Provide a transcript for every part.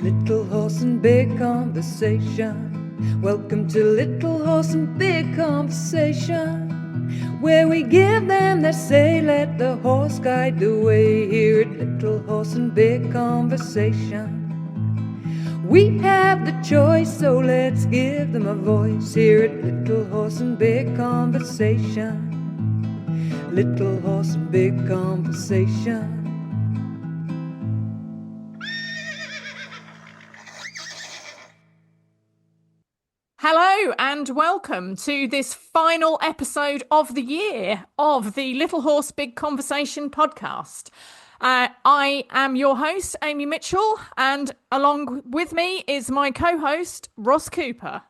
Little Horse and Big Conversation. Welcome to Little Horse and Big Conversation, where we give them their say, let the horse guide the way. Here at Little Horse and Big Conversation, we have the choice, so let's give them a voice. Here at Little Horse and Big Conversation, Little Horse and Big Conversation. Hello and welcome to this final episode of the year of the Little Horse Big Conversation podcast. I am your host, Amy Mitchell, and along with me is my co-host, Ross Cooper.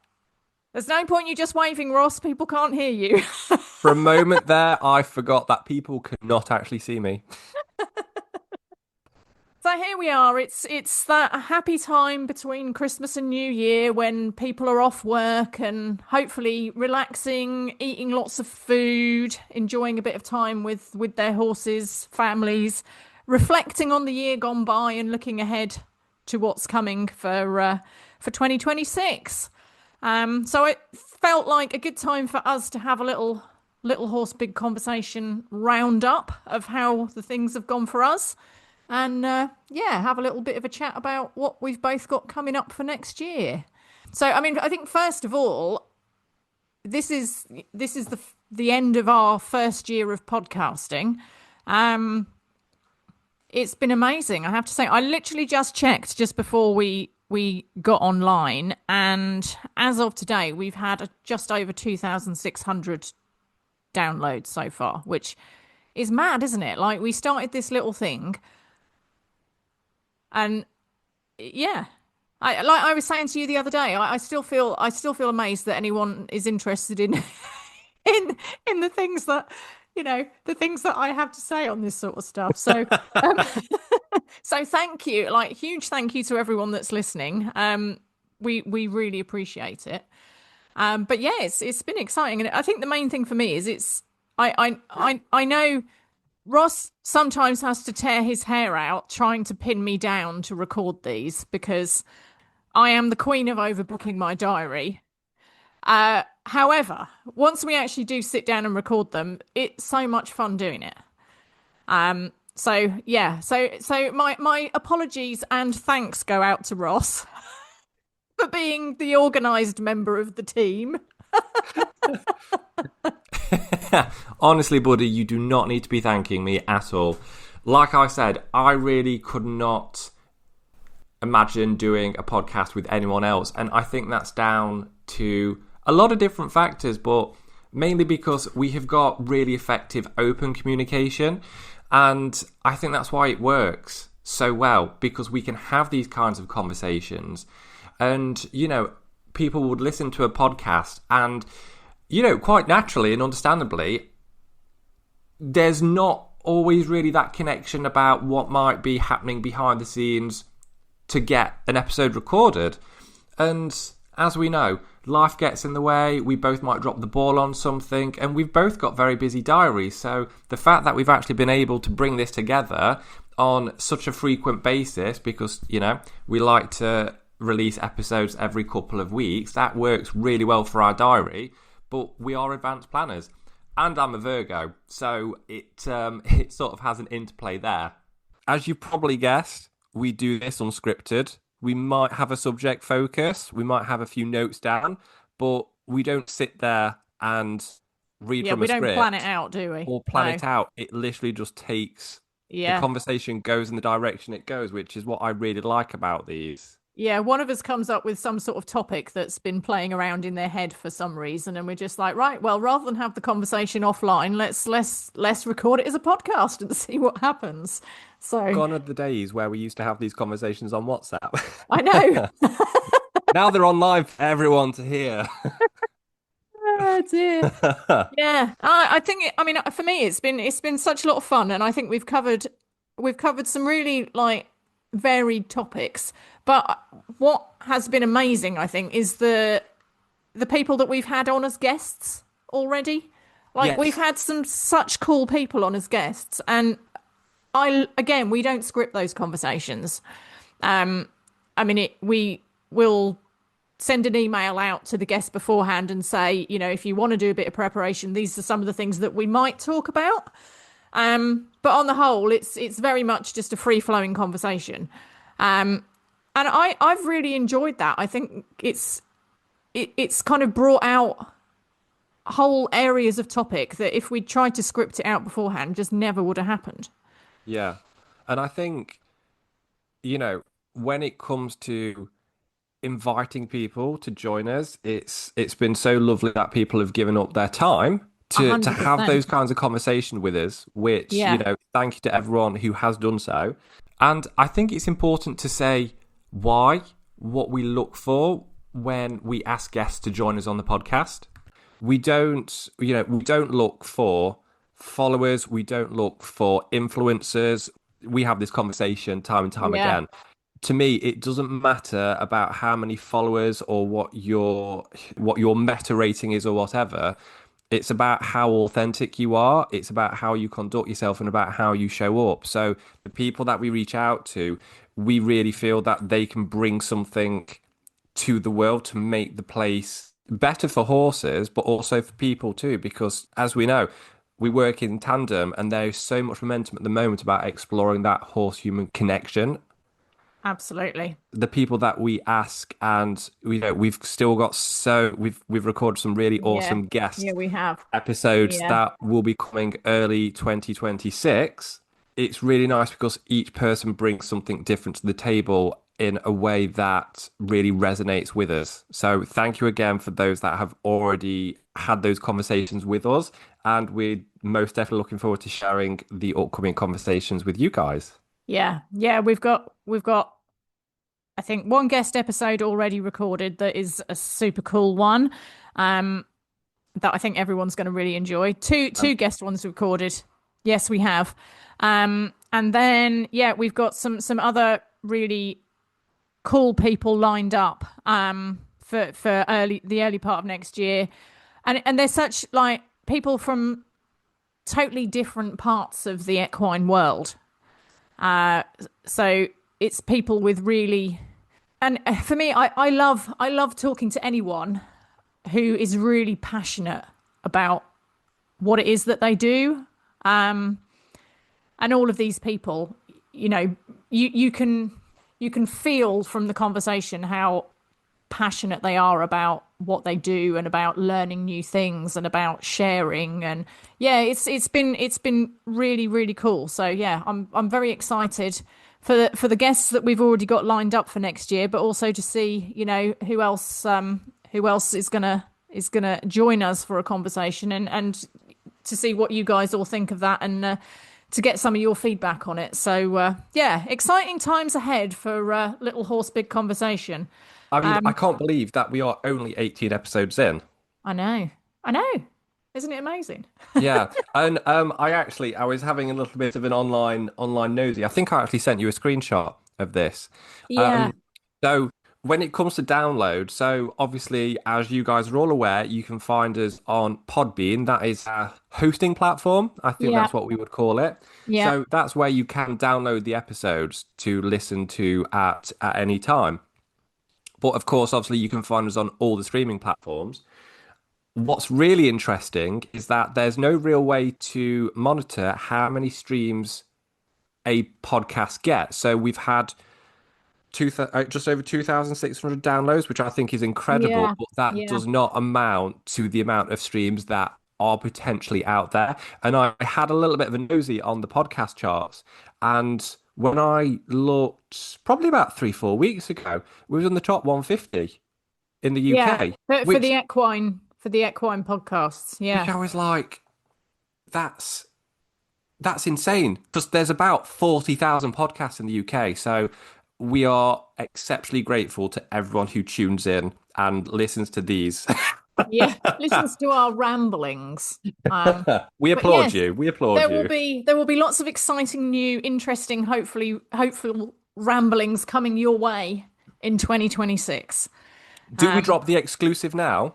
There's no point you just waving, Ross. People can't hear you. For a moment there, I forgot that people could not actually see me. So here we are. It's that happy time between Christmas and New Year when people are off work and hopefully relaxing, eating lots of food, enjoying a bit of time with their horses, families, reflecting on the year gone by and looking ahead to what's coming for 2026. So it felt like a good time for us to have a little Horse Big Conversation roundup of how the things have gone for us. And have a little bit of a chat about what we've both got coming up for next year. So, I mean, I think first of all, this is the end of our first year of podcasting. It's been amazing, I have to say. I literally just checked just before we got online, and as of today, we've had just over 2,600 downloads so far, which is mad, isn't it? Like, we started this little thing. And yeah, I was saying to you the other day, I still feel amazed that anyone is interested in the things that, the things that I have to say on this sort of stuff. So so thank you, huge thank you to everyone that's listening. We really appreciate it. But yeah, it's been exciting, and I think the main thing for me is I know Ross sometimes has to tear his hair out trying to pin me down to record these because I am the queen of overbooking my diary. However, once we actually do sit down and record them, it's so much fun doing it. So my apologies and thanks go out to Ross for being the organised member of the team. Honestly, buddy, you do not need to be thanking me at all. Like I said, I really could not imagine doing a podcast with anyone else, and I think that's down to a lot of different factors, but mainly because we have got really effective open communication, and I think that's why it works so well, because we can have these kinds of conversations, and people would listen to a podcast and quite naturally and understandably, there's not always really that connection about what might be happening behind the scenes to get an episode recorded. And as we know, life gets in the way, we both might drop the ball on something, and we've both got very busy diaries. So the fact that we've actually been able to bring this together on such a frequent basis, because, we like to release episodes every couple of weeks, that works really well for our diary. But we are advanced planners, and I'm a Virgo, so it sort of has an interplay there. As you've probably guessed, we do this unscripted. We might have a subject focus, we might have a few notes down, but we don't sit there and read from a script. Yeah, we don't plan it out, do we? Or plan it out. It literally just takes... The conversation goes in the direction it goes, which is what I really like about these. Yeah, one of us comes up with some sort of topic that's been playing around in their head for some reason, and we're just like, right, well, rather than have the conversation offline, let's record it as a podcast and see what happens. So gone are the days where we used to have these conversations on WhatsApp. I know. Now they're online for everyone to hear. Oh dear. Yeah, I think. For me, it's been such a lot of fun, and I think we've covered some really varied topics. But what has been amazing, I think, is the people that we've had on as guests already. Yes. We've had some such cool people on as guests, and we don't script those conversations. I mean, we will send an email out to the guests beforehand and say, if you want to do a bit of preparation, these are some of the things that we might talk about. But on the whole, it's very much just a free flowing conversation. And I've really enjoyed that. I think it's kind of brought out whole areas of topic that if we tried to script it out beforehand, just never would have happened. Yeah. And I think, when it comes to inviting people to join us, it's been so lovely that people have given up their time A to hundred have those percent. kinds of conversations with us, which, Yeah. thank you to everyone who has done so. And I think it's important to say what we look for when we ask guests to join us on the podcast. We don't look for followers, we don't look for influencers. We have this conversation time and time Yeah. again. To me, it doesn't matter about how many followers or what your meta rating is or whatever. It's about how authentic you are. It's about how you conduct yourself and about how you show up. So the people that we reach out to, we really feel that they can bring something to the world to make the place better for horses, but also for people too. Because as we know, we work in tandem and there is so much momentum at the moment about exploring that horse-human connection. Absolutely. The people that we ask, and we've still got, we've recorded some really Yeah. awesome guest Yeah, we have. episodes Yeah. that will be coming early 2026. It's really nice because each person brings something different to the table in a way that really resonates with us. So thank you again for those that have already had those conversations with us, and we're most definitely looking forward to sharing the upcoming conversations with you guys. Yeah. Yeah, we've got I think one guest episode already recorded that is a super cool one. That I think everyone's going to really enjoy. Two guest ones recorded. Yes, we have. And then yeah, we've got some other really cool people lined up for the early part of next year. And they're such like people from totally different parts of the equine world. So it's people with really, and for me, I love talking to anyone who is really passionate about what it is that they do. And all of these people, you can feel from the conversation how passionate they are about what they do and about learning new things and about sharing. And yeah, it's been really, really cool. So yeah, I'm very excited for the guests that we've already got lined up for next year, but also to see who else is gonna join us for a conversation, and to see what you guys all think of that, and to get some of your feedback on it. So yeah, exciting times ahead for Little Horse Big Conversation. I mean, I can't believe that we are only 18 episodes in. I know, isn't it amazing? Yeah, and I was having a little bit of an online nosy. I think I actually sent you a screenshot of this. Yeah, Um, so when it comes to download, so obviously, as you guys are all aware, you can find us on Podbean. That is a hosting platform. I think yeah, that's what we would call it. yeah, So that's where you can download the episodes to listen to at any time. But of course, obviously, you can find us on all the streaming platforms. What's really interesting is that there's no real way to monitor how many streams a podcast gets. So we've had just over 2,600 downloads, which I think is incredible, yeah, but that yeah, does not amount to the amount of streams that are potentially out there. And I had a little bit of a nosy on the podcast charts, and when I looked probably about 3-4 weeks ago, we was in the top 150 in the yeah. UK, For the equine podcasts, which yeah, I was like, that's insane because there's about 40,000 podcasts in the UK. So we are exceptionally grateful to everyone who tunes in and listens to these. yeah. Listens to our ramblings. We But applaud yes, you. We applaud there will you. be there will be lots of exciting, new, interesting, hopefully hopeful ramblings coming your way in 2026. Do we drop the exclusive now?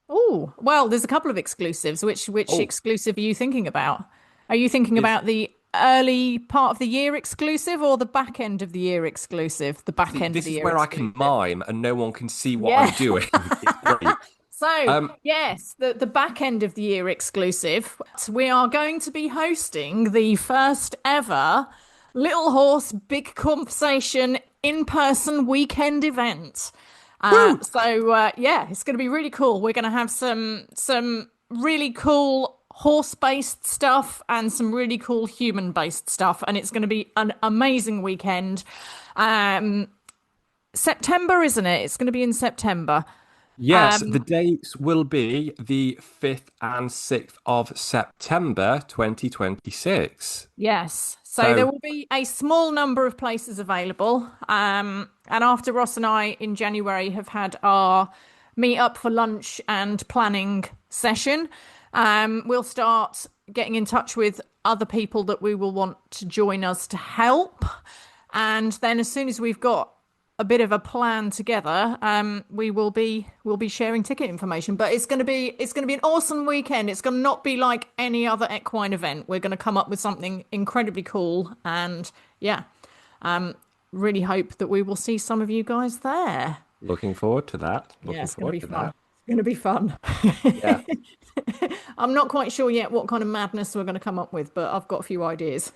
Oh, well, there's a couple of exclusives. Which Oh, exclusive are you thinking about? Are you thinking is about the early part of the year exclusive or the back end of the year exclusive? The back See, end of this the is year where I exclusive. can mime and no one can see what I'm Yeah. doing. It's great. So, Um, yes, the back end of the year exclusive. We are going to be hosting the first ever Little Horse Big Conversation in-person weekend event. Woo! Yeah, it's going to be really cool. We're going to have some really cool horse-based stuff and some really cool human-based stuff, and it's going to be an amazing weekend. Um, September, isn't it? It's going to be in September. Yes, the Um, dates will be the 5th and 6th of September 2026. Yes. So there So, will be a small number of places available. And after Ross and I in January have had our meet up for lunch and planning session, we'll start getting in touch with other people that we will want to join us to help. And then as soon as we've got a bit of a plan together, we'll be sharing ticket information. But it's gonna be an awesome weekend. It's gonna not be like any other equine event. We're gonna come up with something incredibly cool, and yeah, really hope that we will see some of you guys there. looking forward to that. Yeah, Looking it's gonna forward be to fun. that. It's gonna be fun. Yeah. I'm not quite sure yet what kind of madness we're gonna come up with, but I've got a few ideas.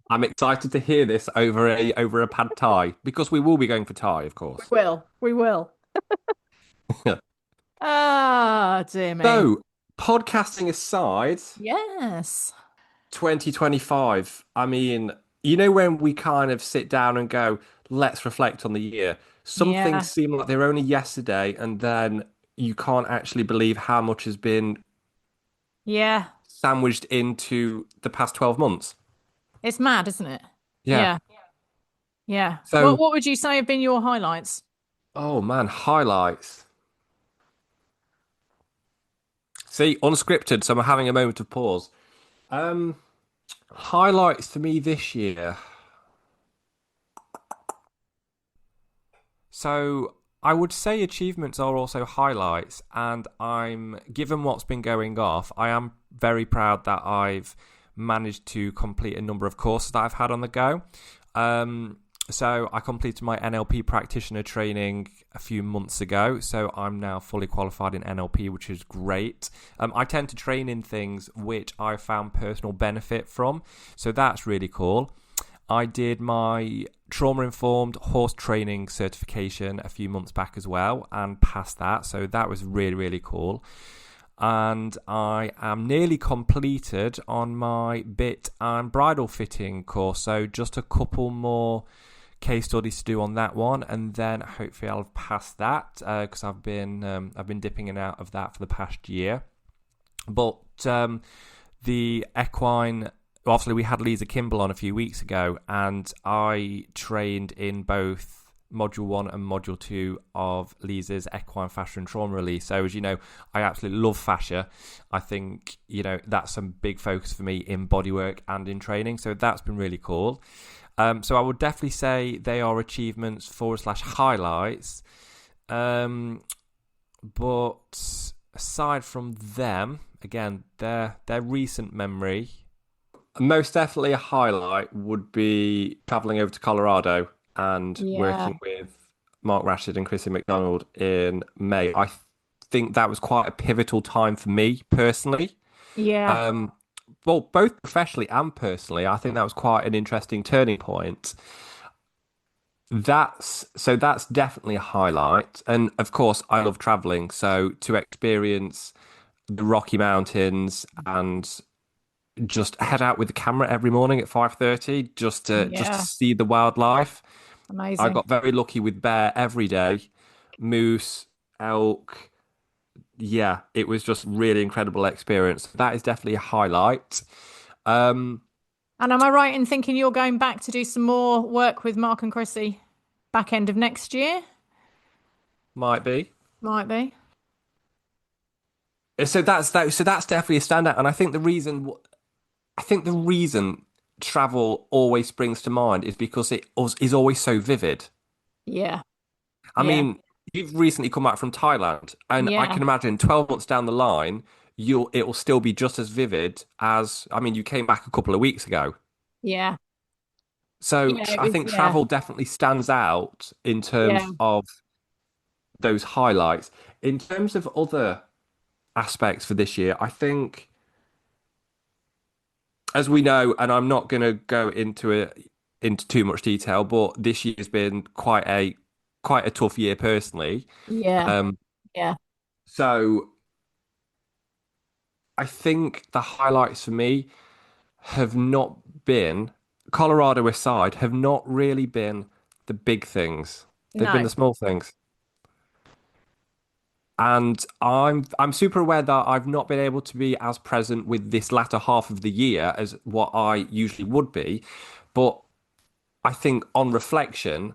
I'm excited to hear this over a pad thai because we will be going for Thai, of course. We will. Ah, dear me. So, podcasting aside, Yes. 2025. I mean, you know when we kind of sit down and go, let's reflect on the year. Some things Yeah. seem like they're only yesterday, and then you can't actually believe how much has been Yeah. sandwiched into the past 12 months. It's mad, isn't it? Yeah. Yeah. Yeah. So, What would you say have been your highlights? oh man, highlights. See, unscripted, so I'm having a moment of pause. Um, Highlights for me this year. So I would say achievements are also highlights, and I'm given what's been going off, I am very proud that I've managed to complete a number of courses that I've had on the go. So I completed my NLP practitioner training a few months ago, so I'm now fully qualified in NLP, which is great. I tend to train in things which I found personal benefit from, so that's really cool. I did my trauma-informed horse training certification a few months back as well and passed that, so that was really, really cool. And I am nearly completed on my bit and bridle fitting course, so just a couple more case studies to do on that one, and then hopefully I'll have passed that because I've been dipping in and out of that for the past year. But the equine, obviously we had Lisa Kimball on a few weeks ago, and I trained in both Module 1 and Module 2 of Lisa's equine fascia and trauma release. So as you know, I absolutely love fascia. I think, you know, that's some big focus for me in bodywork and in training. So that's been really cool. So I would definitely say they are achievements / highlights. But aside from them, again, their recent memory. Most definitely a highlight would be traveling over to Colorado and working with Mark Rashid and Chrissy McDonald in May. I think that was quite a pivotal time for me personally. Yeah. Well, both professionally and personally, I think that was quite an interesting turning point. That's definitely a highlight. And of course, I love traveling. So to experience the Rocky Mountains and just head out with the camera every morning at 5:30 just to see the wildlife. I Amazing. got very lucky with bear every day, moose, elk. Yeah, it was just really incredible experience. That is definitely a highlight. Um, And am I right in thinking you're going back to do some more work with Mark and Chrissy back end of next year? Might be. Might be. So that's that. So that's definitely a standout. And I think the reason travel always springs to mind is because is always so vivid. Yeah. I Yeah. mean, you've recently come back from Thailand, and I Yeah. can imagine 12 months down the line, it'll still be just as vivid as, I mean, you came back a couple of weeks ago. Yeah. So Yeah, it I was, think yeah. travel definitely stands out in Yeah. terms of those highlights. In terms of other aspects for this year, I think, as we know, and I'm not going to go into it into too much detail, but this year has been quite a tough year personally. Yeah. Um, Yeah. so I think the highlights for me have not been, Colorado aside, have not really been the big things. They've been No. the small things. And I'm super aware that I've not been able to be as present with this latter half of the year as what I usually would be. But I think on reflection,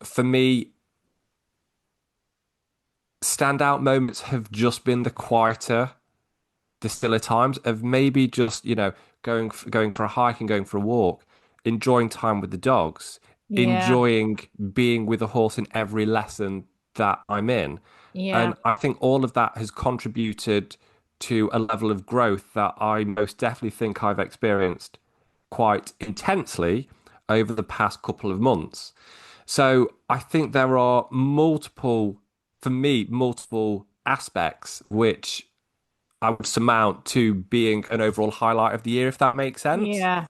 for me, standout moments have just been the quieter, the stiller times of maybe just, going for a hike and going for a walk, enjoying time with the dogs, Yeah. enjoying being with a horse in every lesson that I'm in. Yeah. And I think all of that has contributed to a level of growth that I most definitely think I've experienced quite intensely over the past couple of months. So I think there are for me, multiple aspects which I would surmount to being an overall highlight of the year, if that makes sense. Yeah.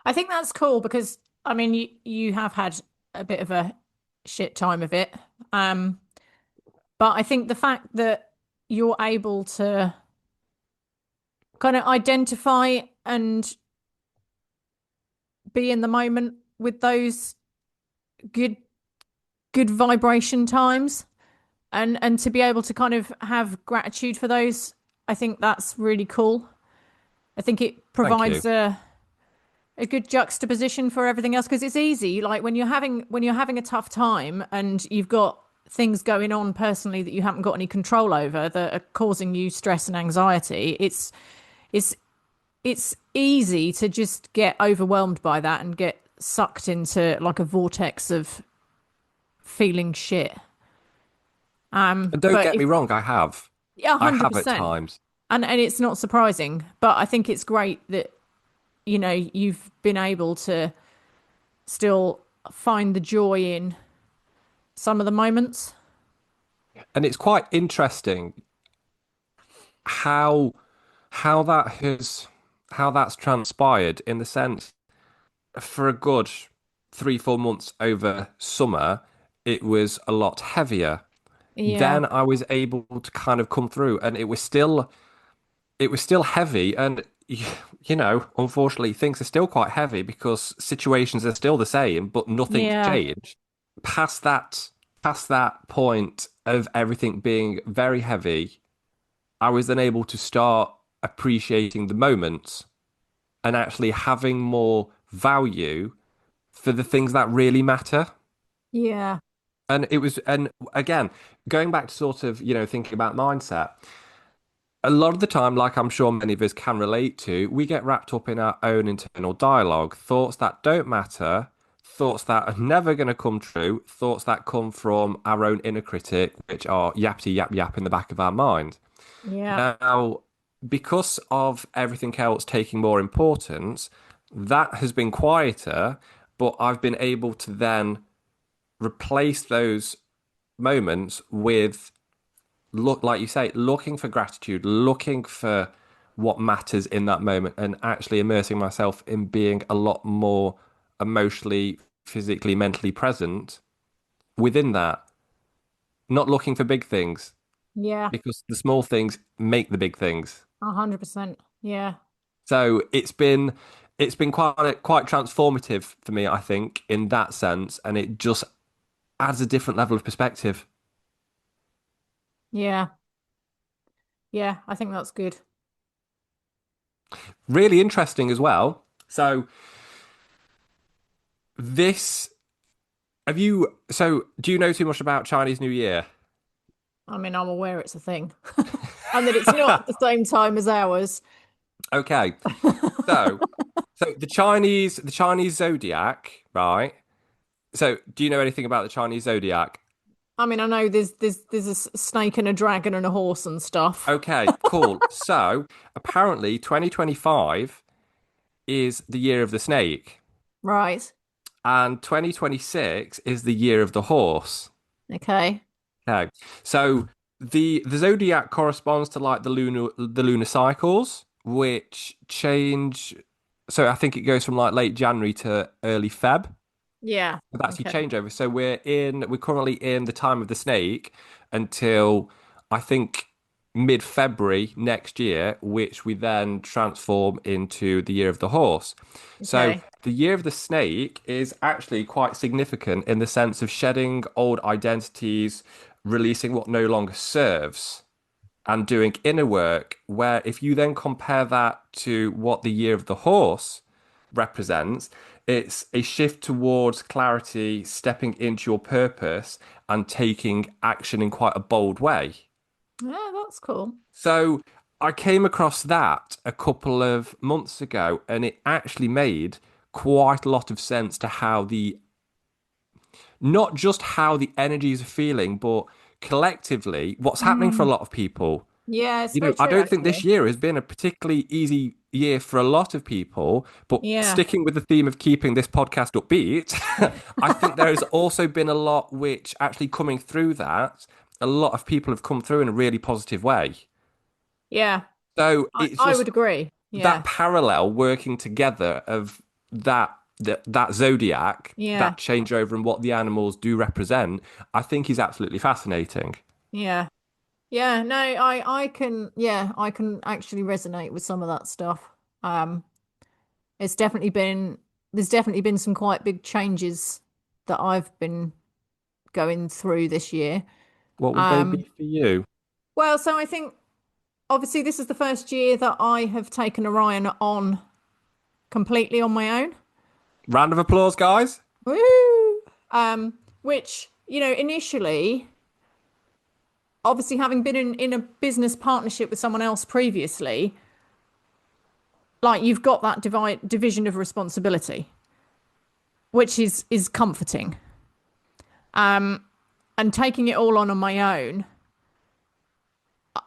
I think that's cool because I mean you have had a bit of a shit time of it. Um, but I think the fact that you're able to kind of identify and be in the moment with those good good vibration times and to be able to kind of have gratitude for those, I think that's really cool. I think it Thank you. provides a good juxtaposition for everything else because it's easy like when you're having a tough time and you've got things going on personally that you haven't got any control over that are causing you stress and anxiety. It's it's easy to just get overwhelmed by that and get sucked into like a vortex of feeling shit. And don't But get me if wrong, I have. yeah, I have at 100%. times. And it's not surprising, but I think it's great that you've been able to still find the joy in some of the moments. And it's quite interesting how how that has how that's transpired in the sense for a good 3, 4 months over summer, it was a lot heavier. Yeah, Then I was able to kind of come through and it was still heavy and unfortunately things are still quite heavy because situations are still the same, but nothing's yeah, changed. Past that point of everything being very heavy, I was then able to start appreciating the moments and actually having more value for the things that really matter. yeah, And again, going back to sort of, thinking about mindset, a lot of the time, like I'm sure many of us can relate to, we get wrapped up in our own internal dialogue, thoughts that don't matter, thoughts that are never going to come true, thoughts that come from our own inner critic, which are yappity yap yap in the back of our mind. yeah, Now, because of everything else taking more importance, that has been quieter, but I've been able to then replace those moments with like you say, looking for gratitude, looking for what matters in that moment, and actually immersing myself in being a lot more emotionally, physically, mentally present within that, not looking for big things yeah, because the small things make the big things. 100%. Yeah, So it's been quite transformative for me, I think, in that sense, and it just adds a different level of perspective. yeah, yeah. I think that's good. Really interesting as well. So this do you know too much about Chinese New Year? I mean, I'm aware it's a thing and that it's not the same time as ours. Okay. So the Chinese zodiac, right? So do you know anything about the Chinese zodiac? I mean, I know there's a snake and a dragon and a horse and stuff. Okay, cool. So apparently 2025 is the year of the snake, Right. and 2026 is the year of the horse. Okay. Okay. So the zodiac corresponds to like the lunar cycles, which change. So I think it goes from like late January to early Feb. Yeah. That's your Okay. changeover. So we're currently in the time of the snake until I think mid-February next year, which we then transform into the year of the horse. So Okay. the year of the snake is actually quite significant in the sense of shedding old identities, releasing what no longer serves, and doing inner work. Where if you then compare that to what the year of the horse represents, it's a shift towards clarity, stepping into your purpose, and taking action in quite a bold way. Yeah, that's cool. So I came across that a couple of months ago, and it actually made quite a lot of sense to how not just how the energies are feeling, but collectively what's happening for a Mm. lot of people. Yeah, it's very I true, don't think this actually. year has been a particularly easy year for a lot of people, but Yeah. sticking with the theme of keeping this podcast upbeat, I think there has also been a lot which actually coming through that, a lot of people have come through in a really positive way. Yeah. So I, it's I just would agree. that Yeah. parallel working together of that zodiac, Yeah. that changeover and what the animals do represent, I think is absolutely fascinating. Yeah. Yeah. No, I can actually resonate with some of that stuff. Um, it's definitely been there's definitely been some quite big changes that I've been going through this year. What would they be Um, for you? well, so I think obviously this is the first year that I have taken Orion on completely on my own. Round of applause, guys. Woo! Which, initially, obviously having been in a business partnership with someone else previously, like you've got that division of responsibility, which is comforting. And taking it all on my own,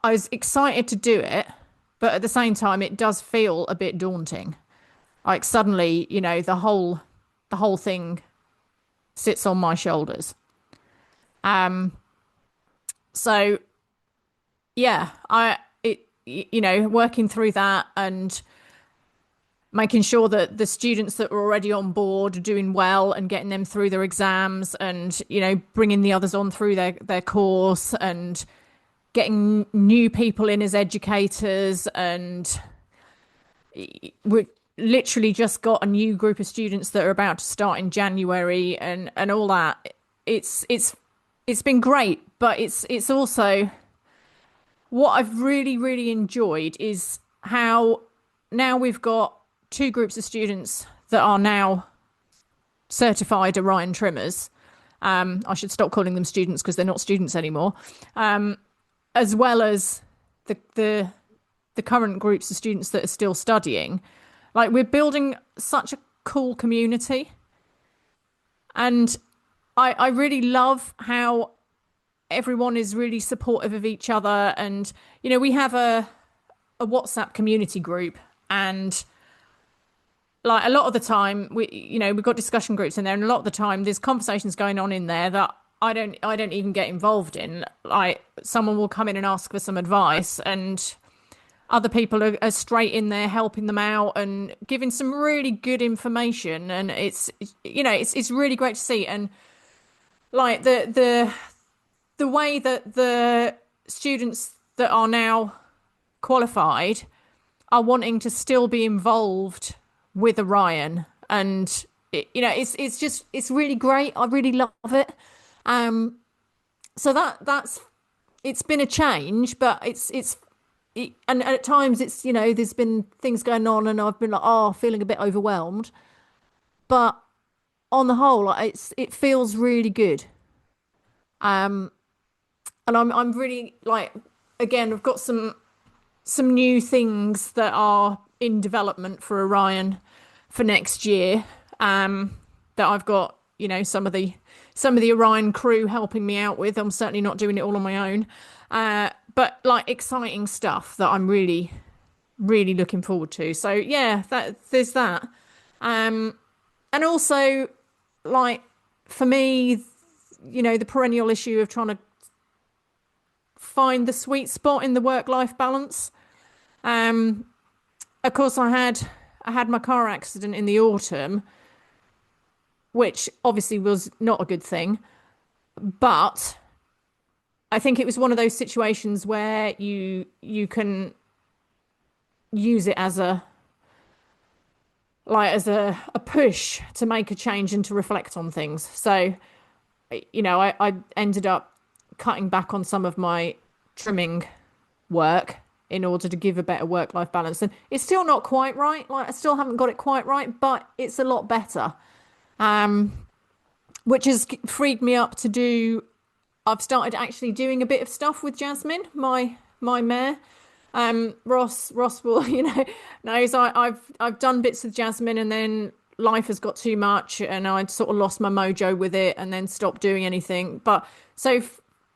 I was excited to do it, but at the same time, it does feel a bit daunting. Like suddenly, the whole thing sits on my shoulders. So yeah, working through that and making sure that the students that were already on board are doing well and getting them through their exams and, bringing the others on through their course and getting new people in as educators. And we literally just got a new group of students that are about to start in January and all that. It's been great, but it's also what I've really, really enjoyed is how now we've got two groups of students that are now certified Orion trimmers. I should stop calling them students because they're not students anymore. As well as the current groups of students that are still studying. Like we're building such a cool community. And I really love how everyone is really supportive of each other. And, we have a WhatsApp community group, and like a lot of the time we've got discussion groups in there, and a lot of the time there's conversations going on in there that I don't even get involved in. Like someone will come in and ask for some advice, and other people are straight in there helping them out and giving some really good information. And it's really great to see. And like the way that the students that are now qualified are wanting to still be involved with Orion, and it's really great. I really love it. So that's it's been a change, but and at times it's there's been things going on, and I've been like, oh, feeling a bit overwhelmed. But on the whole, like, it feels really good. And I'm really like, again, I've got some new things that are in development for Orion for next year. That I've got, some of the some of the Orion crew helping me out with. I'm certainly not doing it all on my own. But like exciting stuff that I'm really, really looking forward to. So yeah, that there's that. And also like for me, the perennial issue of trying to find the sweet spot in the work-life balance. Of course, I had my car accident in the autumn, which obviously was not a good thing. But I think it was one of those situations where you can use it as a push to make a change and to reflect on things. So, I ended up cutting back on some of my trimming work in order to give a better work-life balance. And it's still not quite right. Like I still haven't got it quite right, but it's a lot better. Which has freed me up to do. I've started actually doing a bit of stuff with Jasmine, my mare. Ross will, knows I've done bits with Jasmine, and then life has got too much, and I'd sort of lost my mojo with it, and then stopped doing anything. But so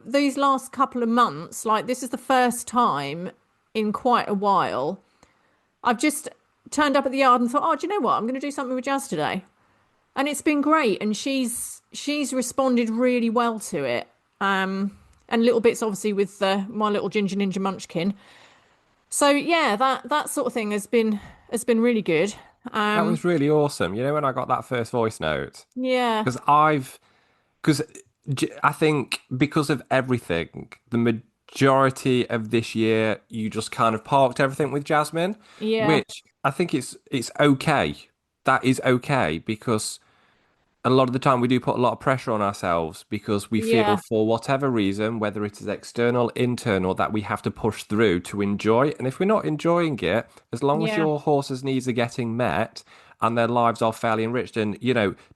these last couple of months, like this is the first time in quite a while, I've just turned up at the yard and thought, oh, do you know what? I'm going to do something with Jazz today, and it's been great, and she's responded really well to it. And little bits obviously with my little Ginger Ninja Munchkin. So yeah, that sort of thing has been really good. That was really awesome. You know, when I got that first voice note, Yeah, because because I think because of everything, the majority of this year, you just kind of parked everything with Jasmine, yeah, which I think it's okay. That is okay because a lot of the time we do put a lot of pressure on ourselves because we feel yeah, for whatever reason, whether it is external, internal, that we have to push through to enjoy. And if we're not enjoying it, as long as yeah, your horse's needs are getting met and their lives are fairly enriched, and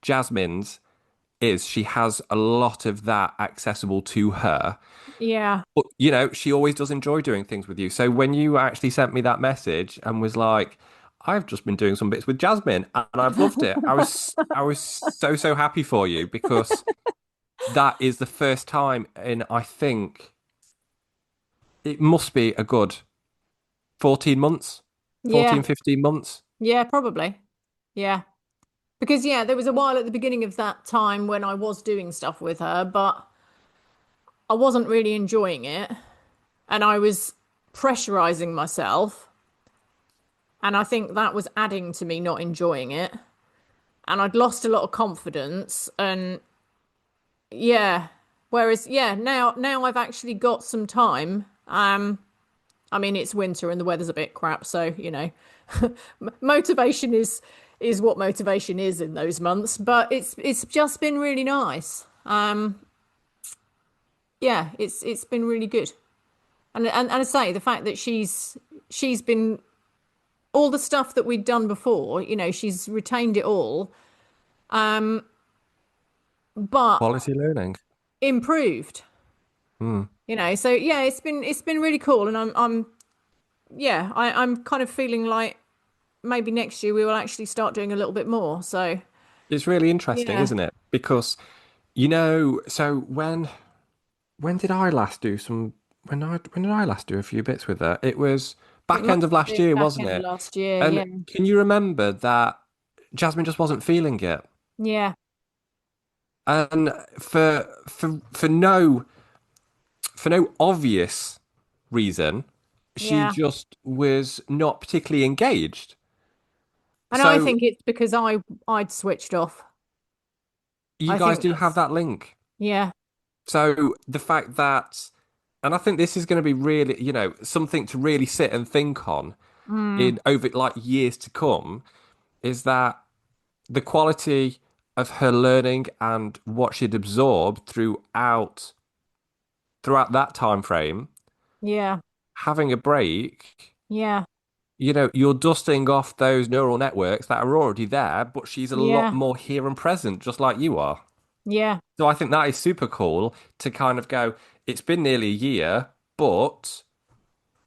Jasmine's she has a lot of that accessible to her. yeah. But she always does enjoy doing things with you. So when you actually sent me that message and was like, I've just been doing some bits with Jasmine and I've loved it. I was so happy for you because that is the first time in I think it must be a good 14 months, Yeah, 14, 15 months. yeah, probably. Yeah. Because yeah, there was a while at the beginning of that time when I was doing stuff with her, but I wasn't really enjoying it, and I was pressurizing myself, and I think that was adding to me not enjoying it. And I'd lost a lot of confidence, and yeah. Whereas yeah, now I've actually got some time. I mean it's winter and the weather's a bit crap, so motivation is what motivation is in those months, but it's just been really nice. Yeah, it's been really good. And I say the fact that she's been all the stuff that we'd done before, she's retained it all, but Quality learning. improved. Hmm. So yeah, it's been really cool, and I'm yeah, I'm kind of feeling like maybe next year we will actually start doing a little bit more. So It's really interesting, yeah, isn't it? Because so when did I last do some when did I last do a few bits with her? It was it back must end of have last been year, back wasn't end of it? last year. And Yeah, can you remember that Jasmine just wasn't feeling it? yeah, And for no obvious reason, she yeah. just was not particularly engaged. And I So think it's because I'd switched off. you I guys think do have that's that link. yeah, So the fact that, and I think this is going to be really, something to really sit and think on mm, in over like years to come, is that the quality of her learning and what she'd absorbed throughout that time frame, yeah, having a break, yeah, you're dusting off those neural networks that are already there, but she's a lot yeah, more here and present, just like you are. yeah, So I think that is super cool to kind of go, it's been nearly a year, but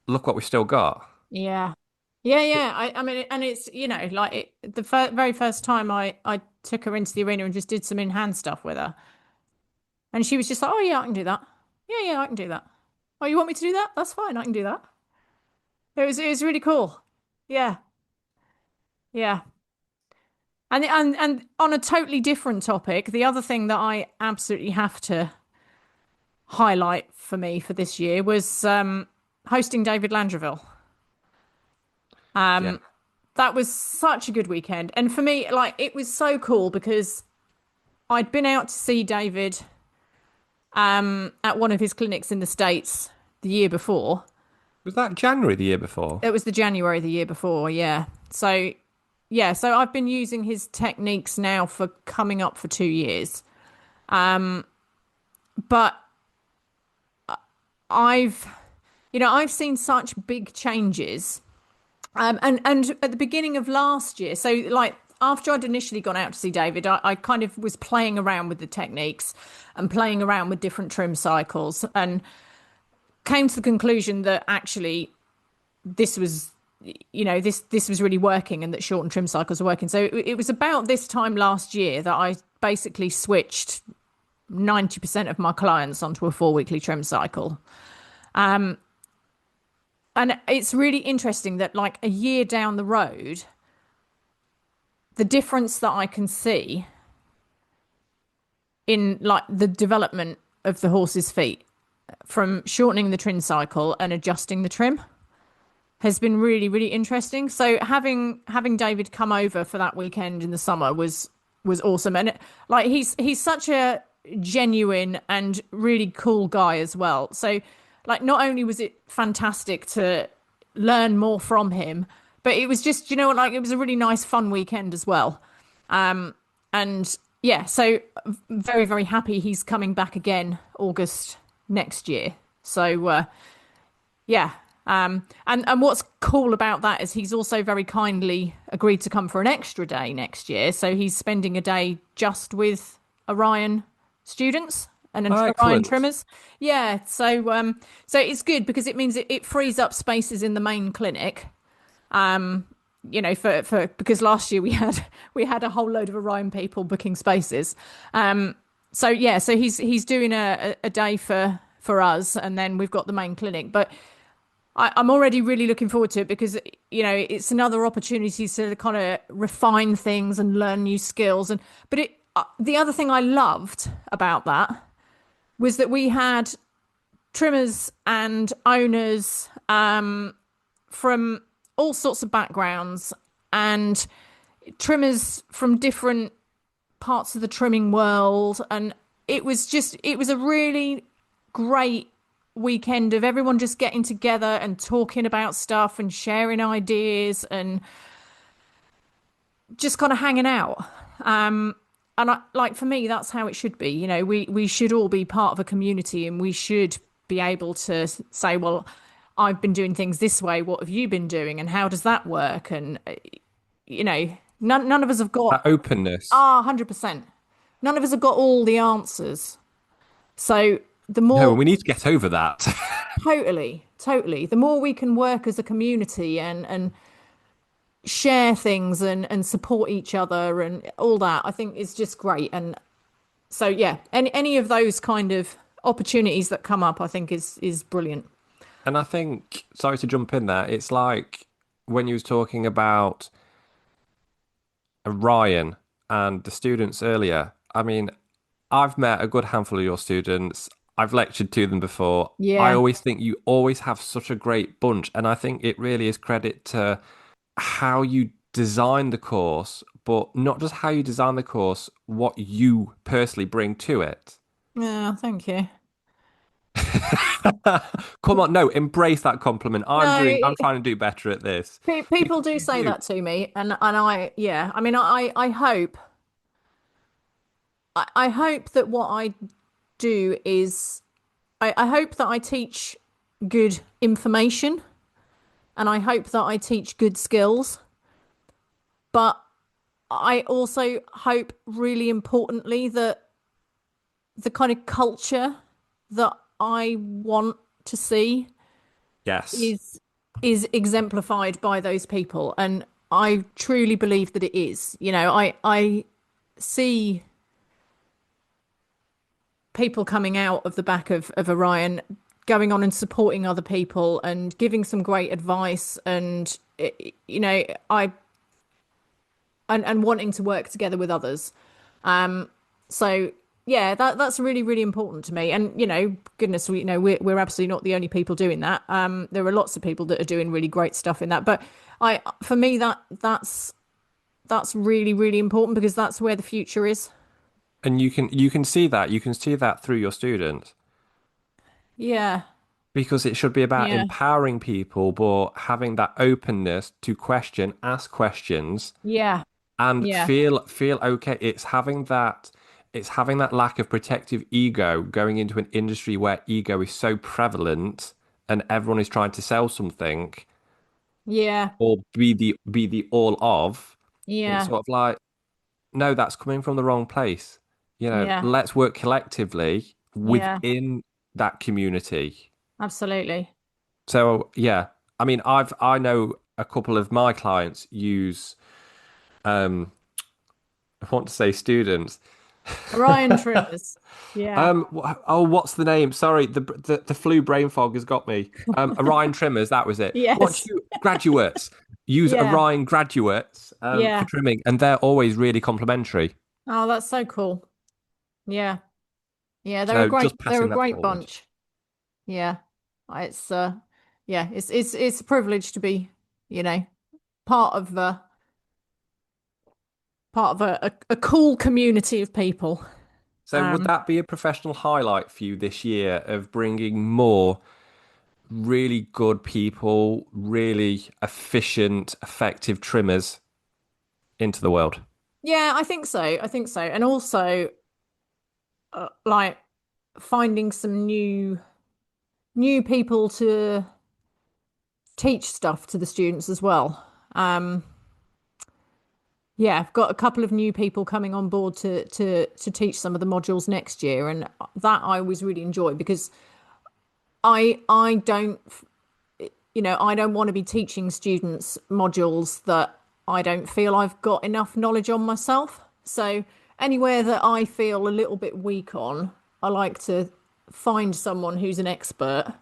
look what we still got. yeah, yeah, yeah. I mean, and it's like the very first time I took her into the arena and just did some in hand stuff with her. And she was just like, oh, yeah, I can do that. Yeah, I can do that. Oh, you want me to do that? That's fine. I can do that. It was really cool. Yeah. Yeah. And on a totally different topic, the other thing that I absolutely have to highlight for me for this year was hosting David Landreville. Yeah. That was such a good weekend. And for me, like, it was so cool because I'd been out to see David at one of his clinics in the States the year before. Was that January the year before? It was the January the year before, yeah. So, yeah, so I've been using his techniques now for coming up for 2 years. But I've, I've seen such big changes. And at the beginning of last year, so like after I'd initially gone out to see David, I kind of was playing around with the techniques and playing around with different trim cycles and came to the conclusion that actually this was, this was really working and that shortened trim cycles are working. So it was about this time last year that I basically switched 90% of my clients onto a 4-weekly trim cycle. And it's really interesting that like a year down the road, the difference that I can see in like the development of the horse's feet from shortening the trim cycle and adjusting the trim has been really, really interesting. So having David come over for that weekend in the summer was awesome. And like he's such a genuine and really cool guy as well. So like not only was it fantastic to learn more from him, but it was just, like it was a really nice fun weekend as well. And yeah, so very, very happy he's coming back again August next year. So yeah. And what's cool about that is he's also very kindly agreed to come for an extra day next year. So he's spending a day just with Orion students and Orion trimmers. Yeah. So it's good because it means it frees up spaces in the main clinic. For because last year we had a whole load of Orion people booking spaces. So he's doing a day for us, and then we've got the main clinic. But I'm already really looking forward to it because, it's another opportunity to kind of refine things and learn new skills. But the other thing I loved about that was that we had trimmers and owners from all sorts of backgrounds and trimmers from different parts of the trimming world. And it was a really great weekend of everyone just getting together and talking about stuff and sharing ideas and just kind of hanging out. And for me, that's how it should be. We should all be part of a community and we should be able to say, well, I've been doing things this way. What have you been doing? And how does that work? And, none of us have got that openness. 100%. None of us have got all the answers. So the more No, we need to get over that. totally. The more we can work as a community and share things and support each other and all that, I think is just great. And so yeah, any of those kind of opportunities that come up, I think is brilliant. And I think, sorry to jump in there, it's like when you was talking about Ryan and the students earlier. I mean, I've met a good handful of your students. I've lectured to them before. Yeah. I always think you always have such a great bunch. And I think it really is credit to how you design the course, but not just how you design the course, what you personally bring to it. Yeah, thank you. Come on, no, embrace that compliment. I'm No, trying to do better at this. people do You say do. that to me, and I mean, I hope I hope that what I do is I hope that I teach good information and I hope that I teach good skills. But I also hope really importantly that the kind of culture that I want to see Yes. is exemplified by those people. And I truly believe that it is. I see people coming out of the back of Orion, going on and supporting other people and giving some great advice, and you know, and wanting to work together with others. So yeah, that's really, really important to me. And you know, goodness, we're absolutely not the only people doing that. There are lots of people that are doing really great stuff in that. But for me, that's really, really important, because that's where the future is. And you can see that through your students, Yeah, because it should be about yeah, empowering people, but having that openness to ask questions, yeah, and yeah, feel okay. It's having that lack of protective ego going into an industry where ego is so prevalent and everyone is trying to sell something yeah, or be the all of. It's yeah, sort of like, no, that's coming from the wrong place. yeah, Let's work collectively yeah, within that community. absolutely. So yeah, I mean, I know a couple of my clients use, um I want to say students. Orion trimmers. Yeah. What's the name? Sorry, the flu brain fog has got me. Orion Trimmers, that was it. What Yes. you graduates use Yeah. Orion graduates for Yeah. trimming, and they're always really complimentary. Oh, that's so cool. Yeah. Yeah, So just they're a passing that great forward. bunch. Yeah. It's yeah, it's a privilege to be, you know, part of a cool community of people. So would that be a professional highlight for you this year, of bringing more really good people, really efficient, effective trimmers into the world? Yeah, I think so. I think so. And also like finding some new people to teach stuff to the students as well. Yeah, I've got a couple of new people coming on board to teach some of the modules next year, and that I always really enjoy, because I don't, I don't want to be teaching students modules that I don't feel I've got enough knowledge on myself. So anywhere that I feel a little bit weak on, I like to find someone who's an expert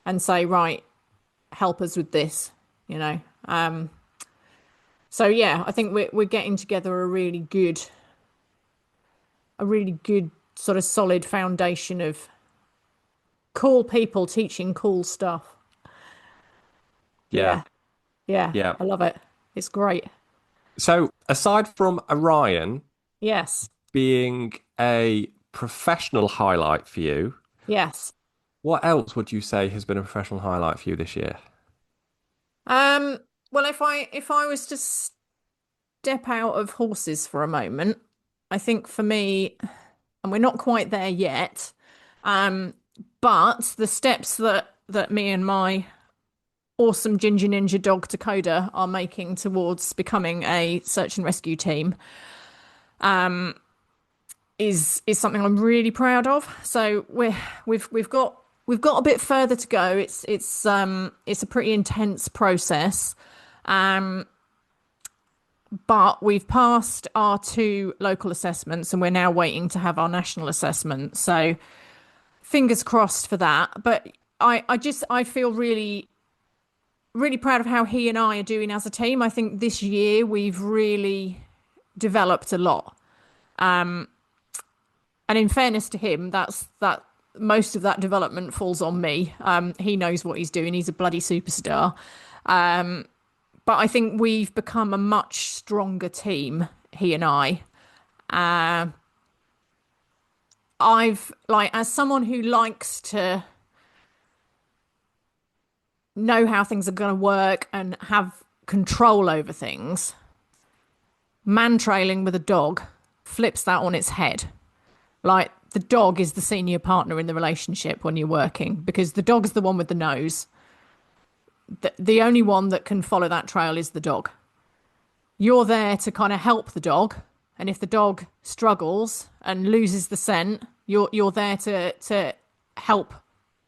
and say, right, help us with this, you know. So yeah, I think we're getting together a really good sort of solid foundation of cool people teaching cool stuff. Yeah, Yeah, yeah, yeah. I love it. It's great. So aside from Orion Yes, being a professional highlight for you, yes. what else would you say has been a professional highlight for you this year? Um, well, if I was to step out of horses for a moment, I think for me, and we're not quite there yet, um, but the steps that me and my awesome ginger ninja dog Dakota are making towards becoming a search and rescue team is something I'm really proud of. So we've got a bit further to go. It's a pretty intense process. But we've passed our 2 local assessments, and we're now waiting to have our national assessment. So fingers crossed for that. But I feel really, really proud of how he and I are doing as a team. I think this year we've really developed a lot. And in fairness to him, that most of that development falls on me. He knows what he's doing. He's a bloody superstar. But I think we've become a much stronger team, he and I. I've, like, as someone who likes to know how things are going to work and have control over things, man trailing with a dog flips that on its head. Like, the dog is the senior partner in the relationship when you're working, because the dog's the one with the nose. The only one that can follow that trail is the dog. You're there to kind of help the dog, and if the dog struggles and loses the scent, you're there to help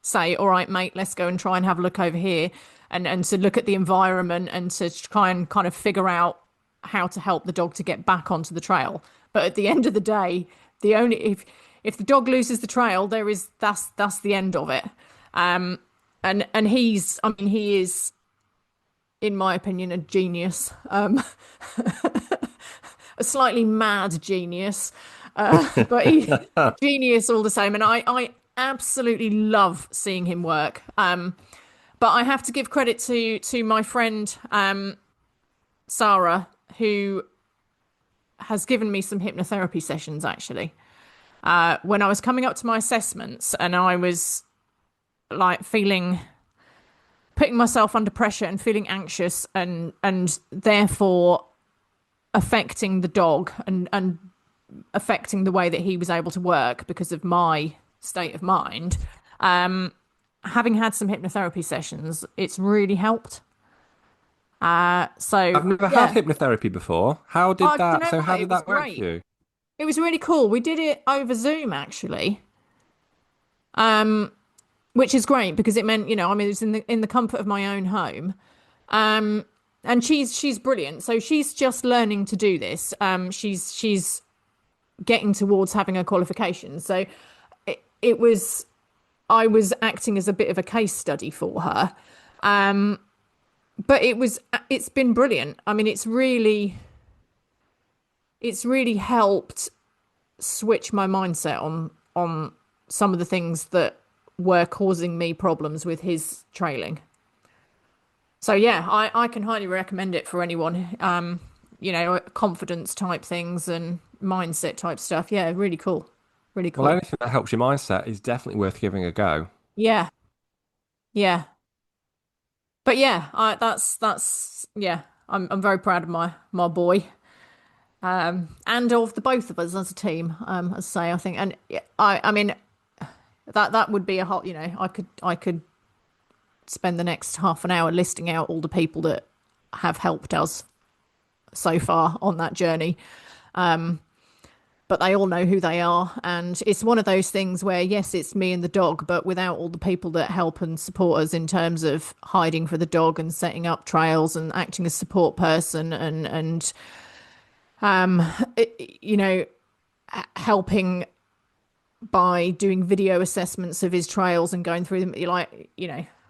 say, all right, mate, let's go and try and have a look over here, and to look at the environment and to try and kind of figure out how to help the dog to get back onto the trail. But at the end of the day, the only if the dog loses the trail, that's the end of it. And he is, in my opinion, a genius. A slightly mad genius, but genius all the same. And I absolutely love seeing him work. But I have to give credit to my friend Sarah, who has given me some hypnotherapy sessions actually. When I was coming up to my assessments and I was like putting myself under pressure and feeling anxious and therefore affecting the dog and affecting the way that he was able to work because of my state of mind. Having had some hypnotherapy sessions, it's really helped. So I've never had hypnotherapy before. How did that? So how did that work for you? It was really cool. We did it over Zoom actually. Which is great because it meant, it was in the comfort of my own home. And she's brilliant. So she's just learning to do this. She's getting towards having a qualification. So I was acting as a bit of a case study for her. But it's been brilliant. I mean, it's really helped switch my mindset on some of the things that were causing me problems with his trailing. So yeah, I can highly recommend it for anyone. Confidence type things and mindset type stuff. Yeah, really cool. Really cool. Well, anything that helps your mindset is definitely worth giving a go. Yeah. Yeah. But yeah, that's yeah. I'm very proud of my boy. And of the both of us as a team, as I say, I think, and I mean, that would be a whole, I could spend the next half an hour listing out all the people that have helped us so far on that journey. But they all know who they are. And it's one of those things where, yes, it's me and the dog, but without all the people that help and support us in terms of hiding for the dog and setting up trails and acting as support person and helping by doing video assessments of his trails and going through them,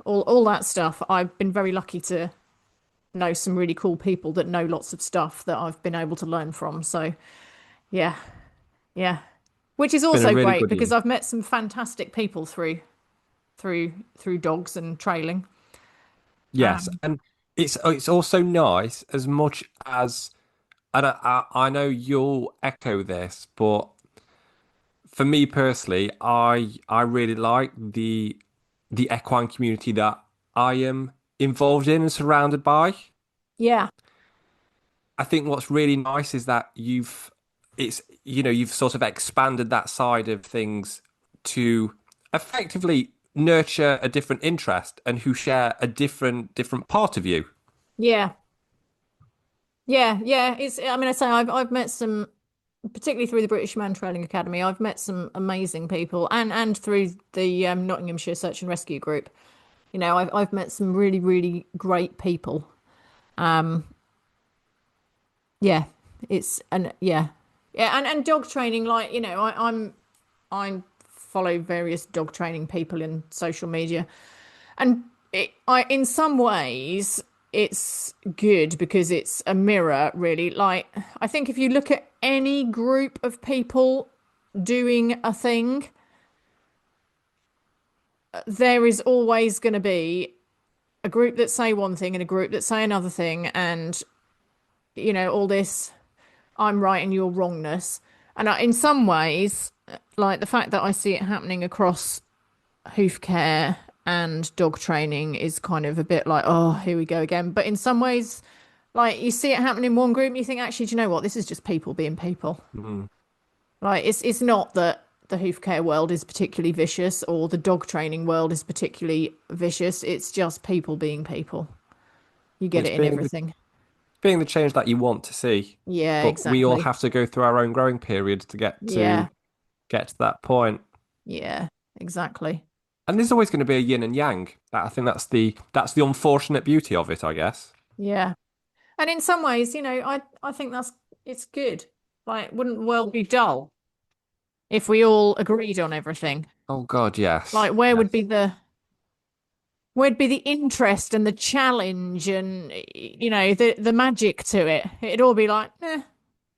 all that stuff. I've been very lucky to know some really cool people that know lots of stuff that I've been able to learn from. So yeah, which is also really great good because year. I've met some fantastic people through dogs and trailing. Yes, and it's also nice as much as, and I know you'll echo this, but for me personally, I really like the equine community that I am involved in and surrounded by. Yeah, I think what's really nice is that you've sort of expanded that side of things to effectively nurture a different interest and who share a different part of you. yeah, yeah. I mean, I say I've met some, particularly through the British Man Trailing Academy. I've met some amazing people, and through the Nottinghamshire Search and Rescue Group. I've met some really, really great people. Yeah, and dog training. Like I follow various dog training people in social media, and in some ways it's good because it's a mirror, really. Like I think if you look at any group of people doing a thing, there is always going to be a group that say one thing and a group that say another thing, and all this I'm right and you're wrongness. And in some ways, like the fact that I see it happening across hoof care and dog training is kind of a bit like, oh, here we go again. But in some ways, like you see it happen in one group and you think, actually, do you know what? This is just people being people. Mm. Like it's not that the hoof care world is particularly vicious or the dog training world is particularly vicious. It's just people being people. You get It's it in everything. being the change that you want to see. Yeah, But we all exactly. have to go through our own growing periods to Yeah, get to that point. yeah, exactly. And there's always going to be a yin and yang. I think that's the unfortunate beauty of it, I guess. Yeah. And in some ways, I think it's good. Like, wouldn't the world be dull? if we all agreed on everything? Oh God, yes. Like, where Yes. would be the interest and the challenge and the magic to it? It'd all be like,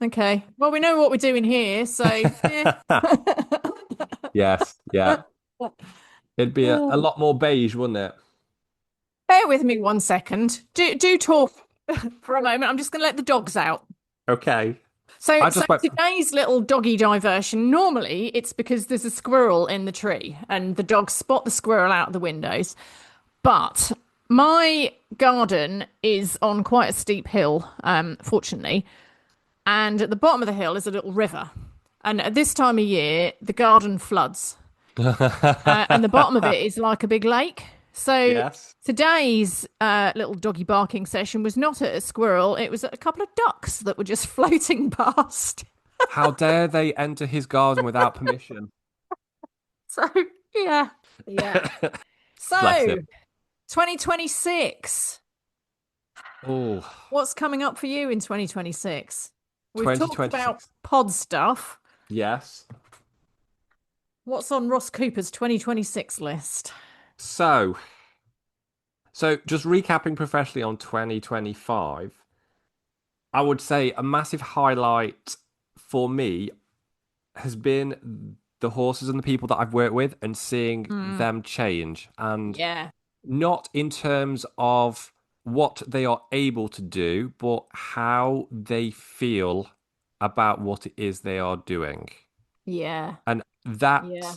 okay. Well, we know what we're doing here, so Yes, yeah. It'd be a lot more beige, wouldn't it? Bear with me 1 second. Do talk for a moment. I'm just going to let the dogs out. Okay. So, I so just went. today's little doggy diversion, normally it's because there's a squirrel in the tree and the dogs spot the squirrel out of the windows. But my garden is on quite a steep hill, fortunately. And at the bottom of the hill is a little river. And at this time of year, the garden floods. And the bottom of it is like a big lake. So Yes. today's little doggy barking session was not at a squirrel, it was at a couple of ducks that were just floating past. How dare they enter his garden without permission? So, yeah. Yeah. Bless So, him. 2026. Oh, What's coming up for you in 2026? We've talked about 2026. pod stuff. Yes. What's on Ross Cooper's 2026 list? So, just recapping professionally on 2025, I would say a massive highlight for me has been the horses and the people that I've worked with and seeing them change. And Yeah. not in terms of what they are able to do, but how they feel about what it is they are doing. Yeah. And that Yeah.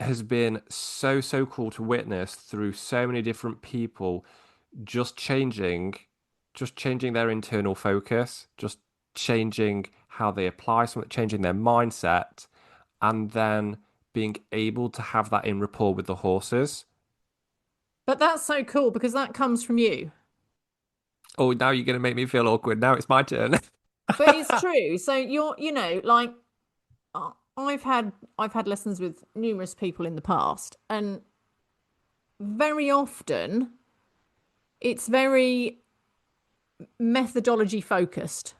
has been so, so cool to witness through so many different people just changing, just changing their internal focus, just changing how they apply something, changing their mindset, and then being able to have that in rapport with the horses. But that's so cool because that comes from you. Oh, now you're going to make me feel awkward. Now it's my turn. But it's true. So like I've had lessons with numerous people in the past, and very often it's very methodology focused.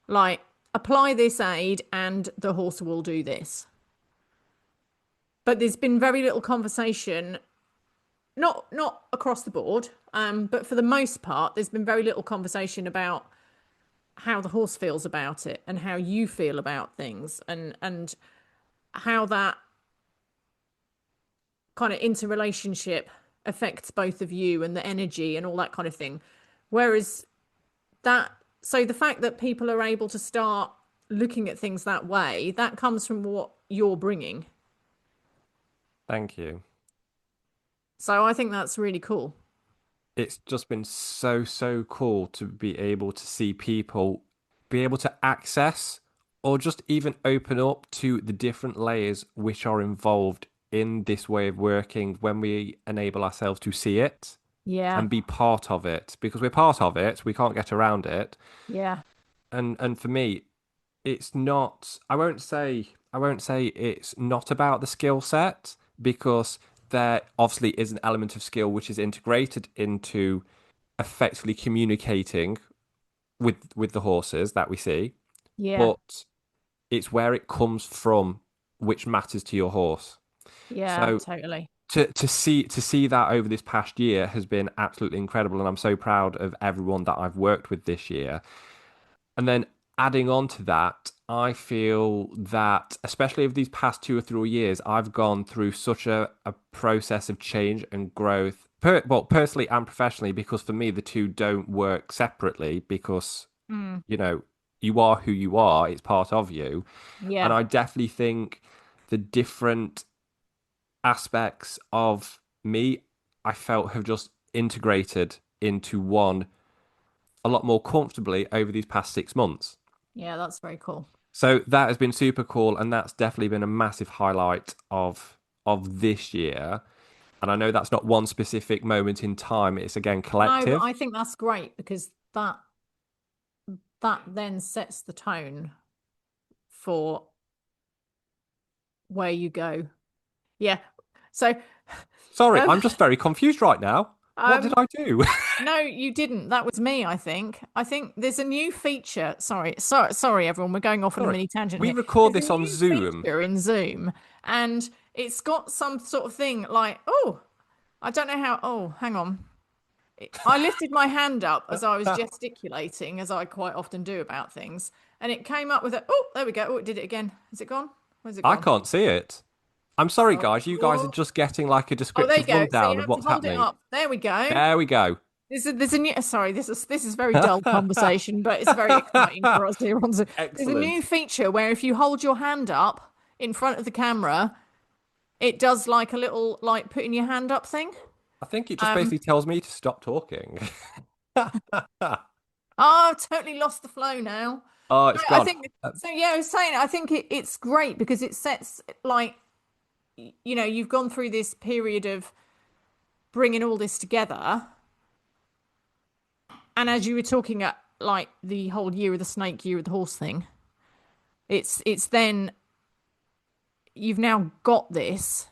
Like, apply this aid and the horse will do this. But there's been very little conversation, not across the board, but for the most part, there's been very little conversation about how the horse feels about it and how you feel about things and how that kind of interrelationship affects both of you and the energy and all that kind of thing. Whereas so the fact that people are able to start looking at things that way, that comes from what you're bringing. Thank you. So I think that's really cool. It's just been so, so cool to be able to see people be able to access or just even open up to the different layers which are involved in this way of working when we enable ourselves to see it Yeah. and be part of it, because we're part of it, we can't get around it. Yeah. And for me, it's not, I won't say it's not about the skill set, because there obviously is an element of skill which is integrated into effectively communicating with the horses that we see, Yeah. but it's where it comes from which matters to your horse. Yeah, So totally. to see that over this past year has been absolutely incredible, and I'm so proud of everyone that I've worked with this year. And then adding on to that, I feel that, especially over these past 2 or 3 years, I've gone through such a process of change and growth, well, personally and professionally, because for me, the two don't work separately, because, Mm. you know, you are who you are, it's part of you. And Yeah. I definitely think the different aspects of me, I felt have just integrated into one a lot more comfortably over these past 6 months. Yeah, that's very cool. So that has been super cool, and that's definitely been a massive highlight of this year. And I know that's not one specific moment in time; it's again No, but collective. I think that's great because that then sets the tone for where you go. Yeah. So Sorry, um, I'm just very confused right now. What did I do? No, you didn't. That was me, I think. I think there's a new feature. Sorry, everyone. We're going off on a mini tangent We here. record There's this a on new Zoom. feature in Zoom, and it's got some sort of thing like, oh, I don't know how. Oh, hang on. I lifted my hand up as I was gesticulating, as I quite often do about things, and it came up with a. Oh, there we go. Oh, it did it again. Is it gone? Where's it I gone? can't see it. I'm sorry, Oh, guys. You guys are oh. just getting like a Oh, there you descriptive go. So you rundown of have to what's hold it happening. up. There we go. There we go. There's a new. Sorry, this is very dull conversation, but it's very exciting for us here on Zoom. There's a Excellent. new feature where if you hold your hand up in front of the camera, it does like a little like putting your hand up thing. I think it just basically tells me to stop talking. Oh, I've totally lost the flow now. Oh, it's No, I gone. think so. Yeah, I was saying I think it's great because it sets like you've gone through this period of bringing all this together, and as you were talking at like the whole year of the snake, year of the horse thing, it's then you've now got this.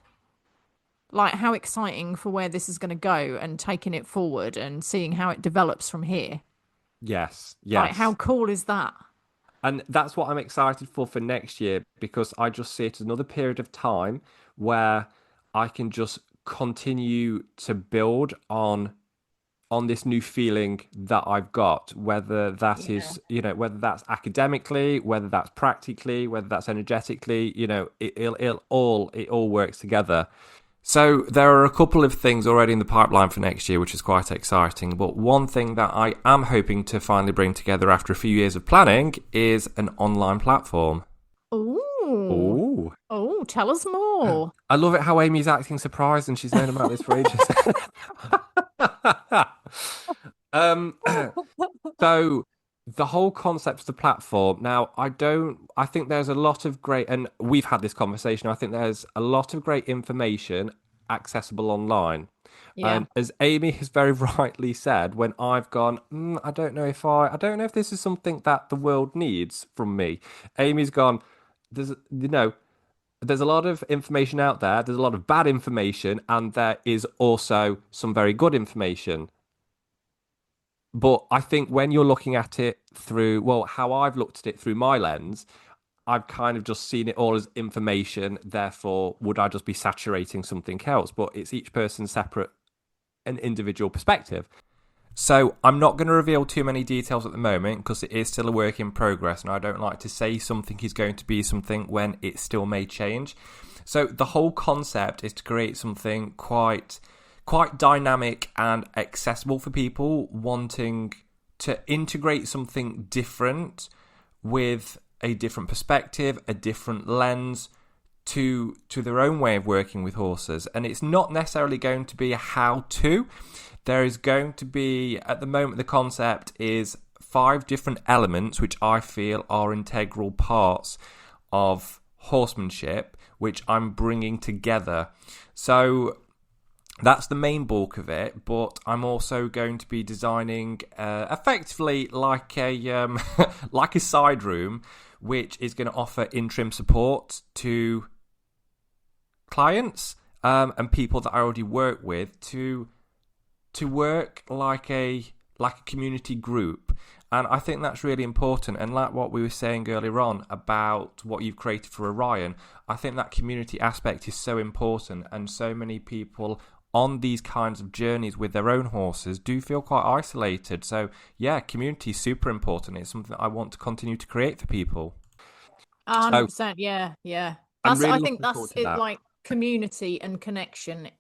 Like how exciting for where this is going to go and taking it forward and seeing how it develops from here. Yes, Like yes. how cool is that? And that's what I'm excited for next year because I just see it as another period of time where I can just continue to build on this new feeling that I've got, whether that Yeah. is, whether that's academically, whether that's practically, whether that's energetically, it all works together. So there are a couple of things already in the pipeline for next year, which is quite exciting. But one thing that I am hoping to finally bring together after a few years of planning is an online platform. Ooh. Ooh. Oh, tell us more. I love it how Amy's acting surprised and she's known about this for ages. So the whole concept of the platform. Now, I think there's a lot of great, and we've had this conversation. I think there's a lot of great information accessible online. Yeah. And as Amy has very rightly said, when I've gone, I don't know if this is something that the world needs from me. Amy's gone, there's a lot of information out there. There's a lot of bad information, and there is also some very good information. But I think when you're looking at it through, well, how I've looked at it through my lens, I've kind of just seen it all as information. Therefore, would I just be saturating something else? But it's each person's separate and individual perspective. So I'm not going to reveal too many details at the moment because it is still a work in progress, and I don't like to say something is going to be something when it still may change. So the whole concept is to create something quite dynamic and accessible for people wanting to integrate something different with a different perspective, a different lens to their own way of working with horses. And it's not necessarily going to be a how-to. There is going to be, at the moment, the concept is 5 different elements which I feel are integral parts of horsemanship, which I'm bringing together. So that's the main bulk of it, but I'm also going to be designing effectively like a like a side room, which is going to offer in-trim support to clients and people that I already work with to work like a community group. And I think that's really important. And like what we were saying earlier on about what you've created for Orion, I think that community aspect is so important, and so many people on these kinds of journeys with their own horses do feel quite isolated. So yeah, community is super important. It's something that I want to continue to create for people. 100%. Yeah. I'm really I think looking forward that's to it. that. Like community and connection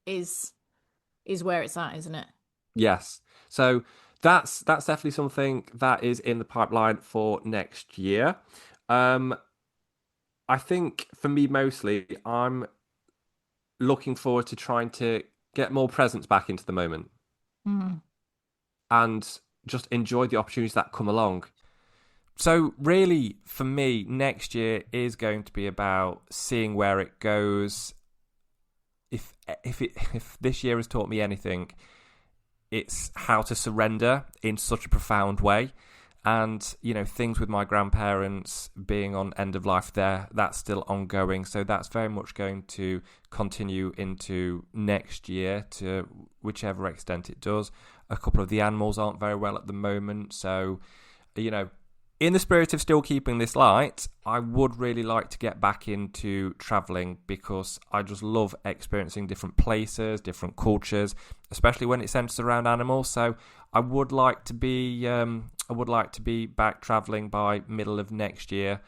is where it's at, isn't it? Yes. So that's definitely something that is in the pipeline for next year. I think for me mostly, I'm looking forward to trying to get more presence back into the moment and just enjoy the opportunities that come along. So really, for me, next year is going to be about seeing where it goes. If this year has taught me anything, it's how to surrender in such a profound way. And, you know, things with my grandparents being on end of life there, that's still ongoing. So that's very much going to continue into next year to whichever extent it does. A couple of the animals aren't very well at the moment. So, you know, in the spirit of still keeping this light, I would really like to get back into travelling because I just love experiencing different places, different cultures, especially when it centres around animals. So I would like to be back travelling by middle of next year.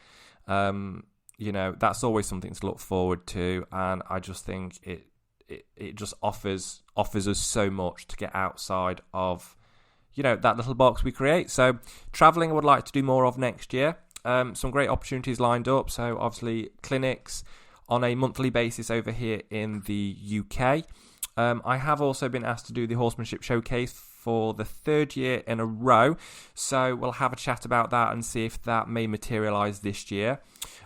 You know, that's always something to look forward to, and I just think it just offers us so much to get outside of, you know, that little box we create. So travelling I would like to do more of next year. Some great opportunities lined up. So obviously clinics on a monthly basis over here in the UK. I have also been asked to do the Horsemanship Showcase for the 3rd year in a row. So we'll have a chat about that and see if that may materialise this year.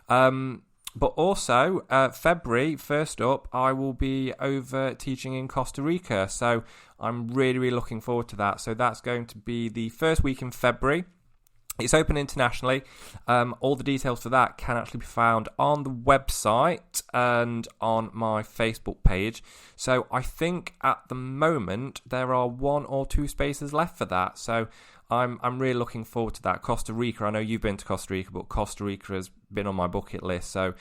But also, February, first up, I will be over teaching in Costa Rica. So I'm really, really looking forward to that. So that's going to be the first week in February. It's open internationally. All the details for that can actually be found on the website and on my Facebook page. So I think at the moment there are 1 or 2 spaces left for that. So I'm really looking forward to that. Costa Rica, I know you've been to Costa Rica, but Costa Rica has been on my bucket list. So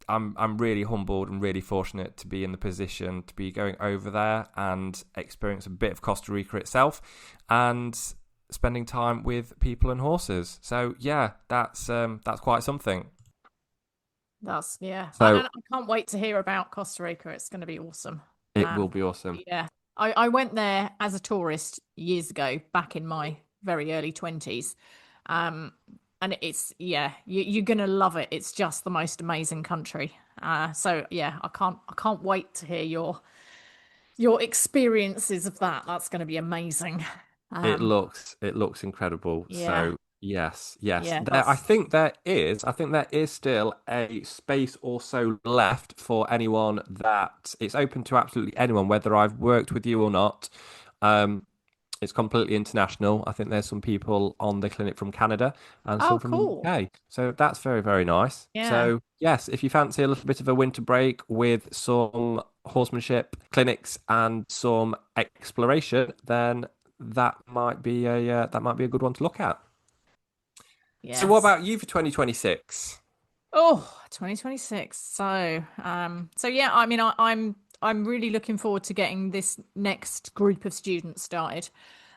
I'm really humbled and really fortunate to be in the position to be going over there and experience a bit of Costa Rica itself and spending time with people and horses. So yeah, that's quite something. That's yeah. So And I can't wait to hear about Costa Rica. It's going to be awesome. it will be awesome. Yeah. I went there as a tourist years ago, back in my very early 20s. And it's, yeah, you're going to love it. It's just the most amazing country. So yeah, I can't wait to hear your experiences of that. That's going to be amazing. It looks incredible. Yeah. So yes. Yeah, I think there is still a space or so left for anyone that it's open to absolutely anyone, whether I've worked with you or not. It's completely international. I think there's some people on the clinic from Canada and some from cool. the UK. So that's very, very nice. Yeah. So yes, if you fancy a little bit of a winter break with some horsemanship clinics and some exploration, then that might be a good one to look at. Yes. So what about you for 2026? Oh, 2026. So yeah, I mean, I'm really looking forward to getting this next group of students started.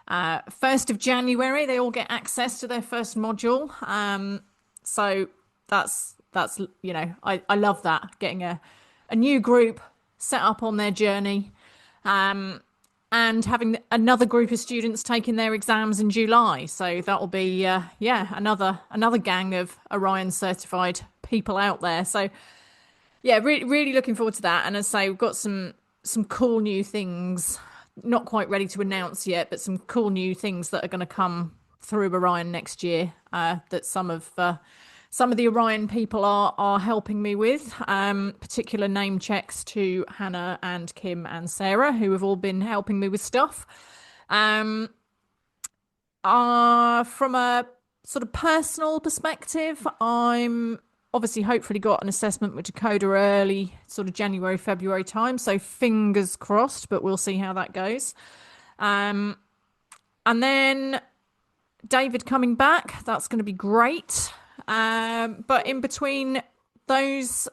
1st of January, they all get access to their first module. So that's you know, I love that, getting a new group set up on their journey. And having another group of students taking their exams in July. So that'll be, another gang of Orion certified people out there. So yeah, really looking forward to that. And as I say, we've got some cool new things, not quite ready to announce yet, but some cool new things that are going to come through Orion next year, that some of the Orion people are helping me with, particular name checks to Hannah and Kim and Sarah, who have all been helping me with stuff. From a sort of personal perspective, I'm obviously hopefully got an assessment with Dakota early, sort of January, February time. So fingers crossed, but we'll see how that goes. And then David coming back, that's going to be great. But in between those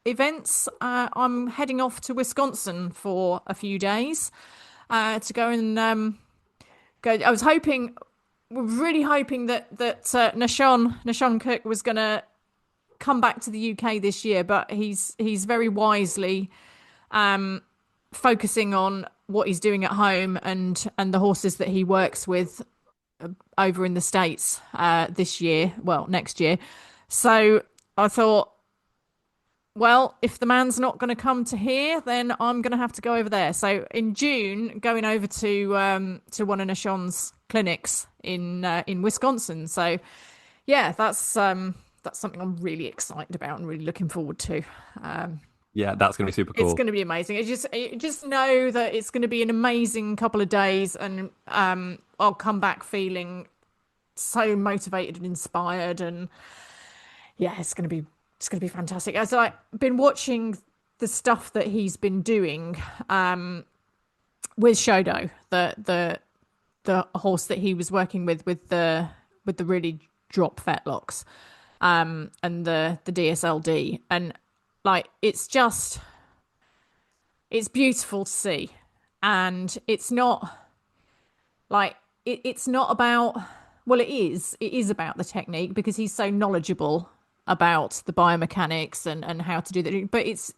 events, I'm heading off to Wisconsin for a few days to go and go. I was really hoping that Nashon Cook was going to come back to the UK this year, but he's very wisely focusing on what he's doing at home and the horses that he works with over in the States next year. So I thought, well, if the man's not going to come to here, then I'm going to have to go over there. So in June, going over to one of Nashon's clinics in Wisconsin. So yeah, that's something I'm really excited about and really looking forward to. Yeah, that's going to be super cool. It's going to be amazing. Just know that it's going to be an amazing couple of days, and I'll come back feeling so motivated and inspired, and yeah, it's gonna be fantastic. As I've been watching the stuff that he's been doing with Shodo, the horse that he was working with the really drop fetlocks, and the DSLD, and like it's beautiful to see, and it's not like it's not about, well, it is about the technique because he's so knowledgeable about the biomechanics and how to do that, but it's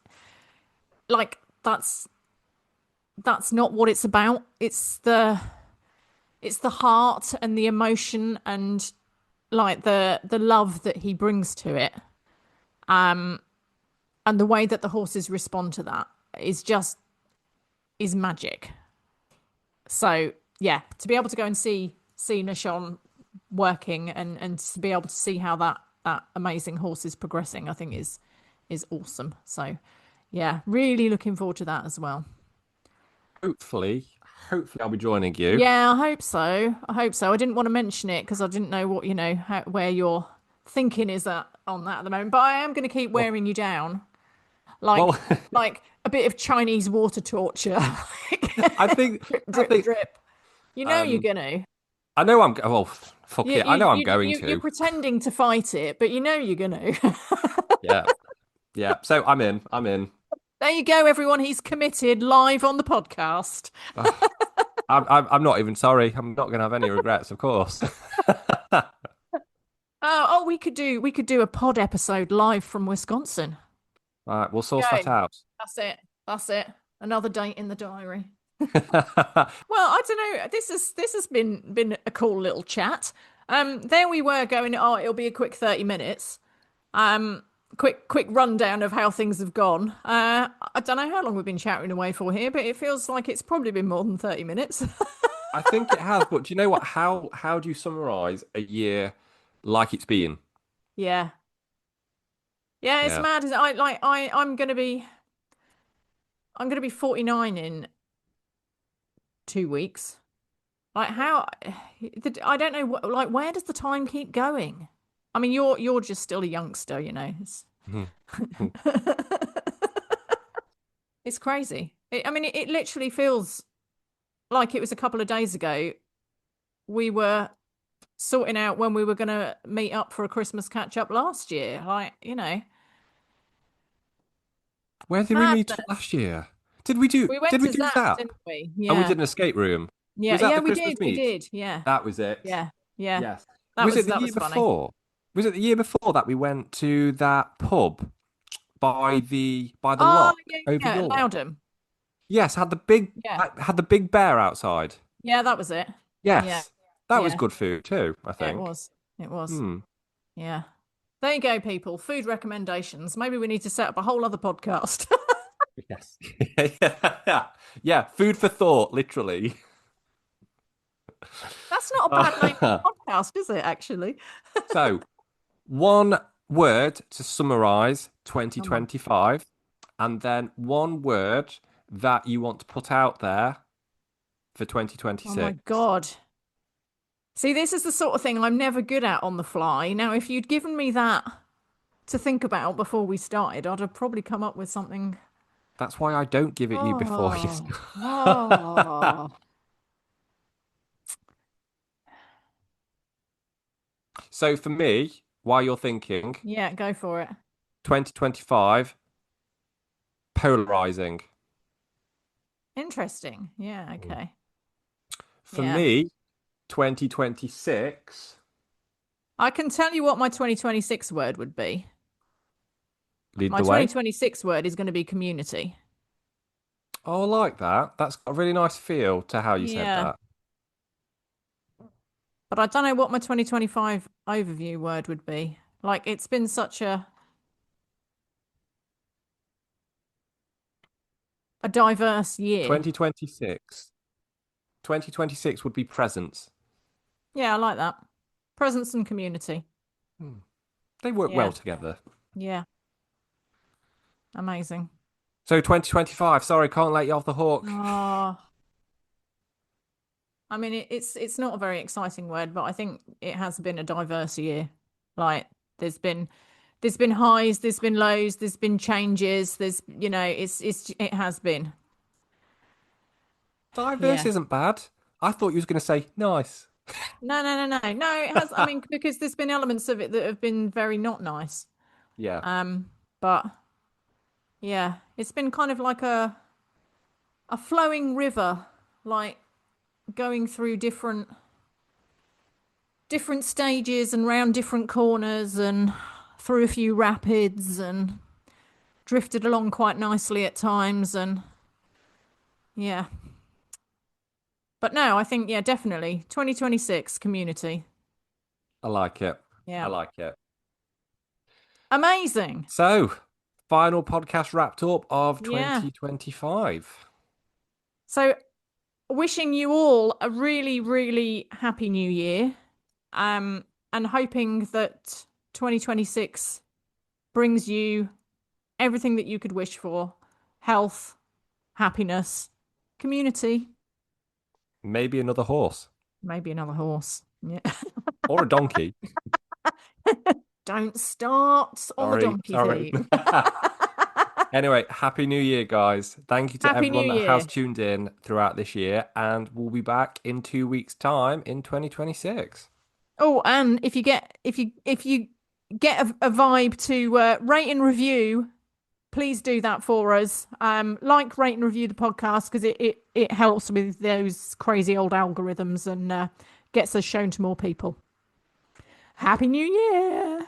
like that's not what it's about. It's the heart and the emotion and like the love that he brings to it, and the way that the horses respond to that is magic. So yeah, to be able to go and see Nashon working and to be able to see how that amazing horse is progressing, I think is awesome. So yeah, really looking forward to that as well. Hopefully, hopefully I'll be joining you. Yeah, I hope so. I hope so. I didn't want to mention it because I didn't know what, where your thinking is on that at the moment. But I am going to keep Well, wearing you down, like well, like a bit of Chinese water torture, I think, drip, I drip, think, drip. You know you're gonna. I know I'm. Well, fuck You it. I you know I'm you going you're to. pretending to fight it, but you know you're gonna. Yeah, yeah. So I'm in. I'm in. There you go, everyone. He's committed live on the podcast. Ugh, I'm not even sorry. I'm not going to have any regrets, of course. Oh, we could do a pod episode live from Wisconsin. All right, we'll source that Go. out. That's it. That's it. Another date in the diary. Well, I don't know. This has been a cool little chat. There we were going, oh, it'll be a quick 30 minutes. Quick rundown of how things have gone. I don't know how long we've been chatting away for here, but it feels like it's probably been more than 30 minutes. I think it has, but do you know what? How do you summarize a year like it's been? Yeah. Yeah, it's Yeah. mad. I'm gonna be 49 in 2 weeks. Like how I don't know what, like where does the time keep going? I mean, you're just still a youngster, you know. It's crazy. I mean, it literally feels like it was a couple of days ago. We were sorting out when we were going to meet up for a Christmas catch up last year. Like, Where did we meet up madness. last year? Did we do We went did we to do Zap, Zap? didn't we? Oh, we Yeah. did an escape room. Yeah. Was that Yeah, the we Christmas did. We meet? did. Yeah. That was it. Yeah. Yeah. Yes. Was it the That year was funny. before? Was it the year before that we went to that pub by the Oh, lock yeah, over yeah. your lock? Loudon. Yes, Yeah. had the big bear outside. Yeah, that was it. Yeah. Yes. That was Yeah. good food too, I Yeah, it think. was. It was. Hmm. Yeah. There you go, people. Food recommendations. Maybe we need to set up a whole other podcast. Yes. Yeah. Yeah, food for thought, literally. That's not a bad name for a podcast, is it, actually? So, one word to summarize Come on. 2025, and then one word that you want to put out there for Oh my 2026. God. See, this is the sort of thing I'm never good at on the fly. Now, if you'd given me that to think about before we started, I'd have probably come up with something. That's why I don't give it you before you Oh, start. oh. So, for me, while you're thinking, Yeah, go for it. 2025, polarizing. Interesting. Yeah, okay. For Yeah. me, 2026, I can tell you what my 2026 word would be. lead My the way. 2026 word is going to be community. Oh, I like that. That's got a really nice feel to how you said Yeah. that. But I don't know what my 2025 overview word would be. Like, it's been such a diverse year. 2026. 2026 would be presence. Yeah, I like that. Presence and community. They work Yeah. well together. Yeah. Amazing. So 2025, sorry, can't let you off the hook. Oh, I mean, it's not a very exciting word, but I think it has been a diverse year. Like there's been highs, there's been lows, there's been changes. There's it has been. Diverse Yeah. isn't bad. I thought you was going to say nice. No. It has. I mean, because there's been elements of it that have been very not nice. Yeah. But yeah, it's been kind of like a flowing river, like going through different stages and round different corners and through a few rapids and drifted along quite nicely at times. And yeah, but no, I think, yeah, definitely 2026 community. I like it. I Yeah. like it. Amazing. So, final podcast wrapped up of Yeah. 2025. So wishing you all a really, really happy new year. And hoping that 2026 brings you everything that you could wish for: health, happiness, community, Maybe another horse maybe another horse. Yeah. or a donkey. Don't start on the donkey Sorry. theme. Anyway, happy new year, guys. Thank you to Happy everyone New that has Year. tuned in throughout this year, and we'll be back in 2 weeks' time in 2026. Oh, and if you get a vibe to rate and review, please do that for us. Like, rate and review the podcast because it helps with those crazy old algorithms and gets us shown to more people. Happy New Year.